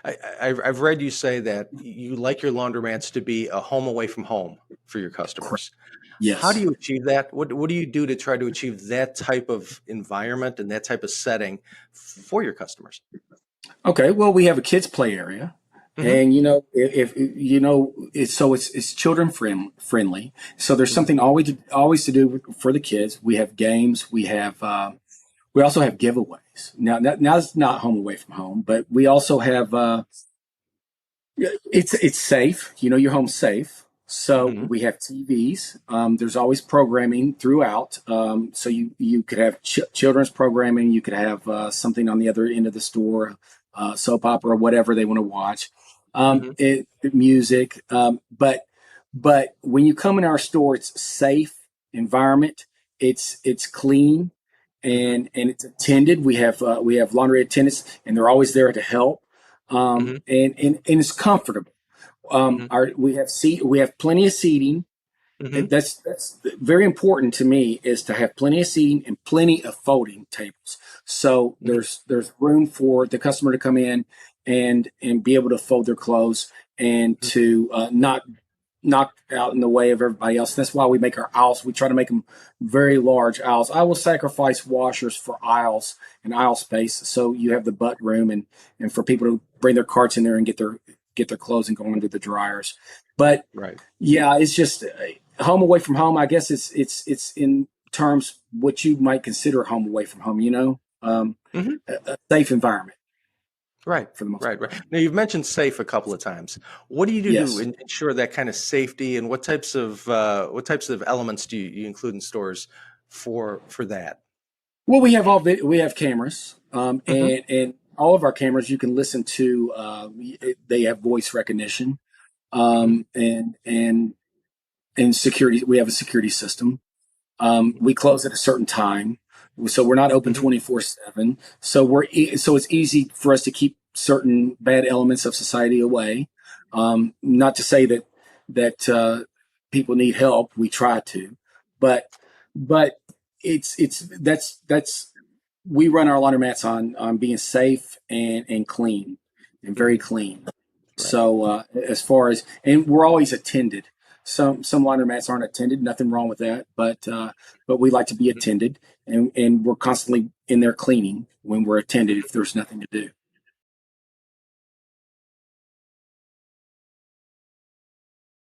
I've read you say that you like your laundromats to be a home away from home for your customers. How do Yes. you achieve that? What do you do to try to achieve that type of environment and that type of setting for your customers? Okay. Well, we have a kids play area. Hmm. And if it's children friendly. So there's Hmm. something always to do for the kids. We have games. We also have giveaways. Now it's not home away from home, but we also have it's safe. Your home's safe. So Hmm. we have TVs. There's always programming throughout. So you could have children's programming. You could have something on the other end of the store, soap opera, whatever they want to watch. Hmm. Music. But when you come in our store, it's safe environment. It's clean Hmm. and it's attended. We have laundry attendants, and they're always there to help. Hmm. And it's comfortable. Hmm. We have plenty of seating. Hmm. That's very important to me, is to have plenty of seating and plenty of folding tables. So Hmm. there's room for the customer to come in and be able to fold their clothes and to not knock out in the way of everybody else. That's why we make our aisles. We try to make them very large aisles. I will sacrifice washers for aisles and aisle space, so you have the butt room and for people to bring their carts in there and get their clothes and go into the dryers. But Right. yeah, it's just home away from home. I guess it's in terms what you might consider home away from home. Hmm. A safe environment Right. for the most Right. part. Right. Now you've mentioned safe a couple of times. What do you do to Yes. ensure that kind of safety, and what types of elements do you include in stores for that? Well, we have cameras, Hmm. and all of our cameras you can listen to. They have voice recognition, Hmm. and security. We have a security system. We close at a certain time, so we're not open Hmm. 24/7. So it's easy for us to keep certain bad elements of society away. Not to say that people need help. We try to, but but it's that's we run our laundromats on being safe and clean and very Hmm. clean. Right. So as far as, and we're always attended. Some laundromats aren't attended. Nothing wrong with that, but we like to be Mhm. attended, and we're constantly in there cleaning when we're attended if there's nothing to do.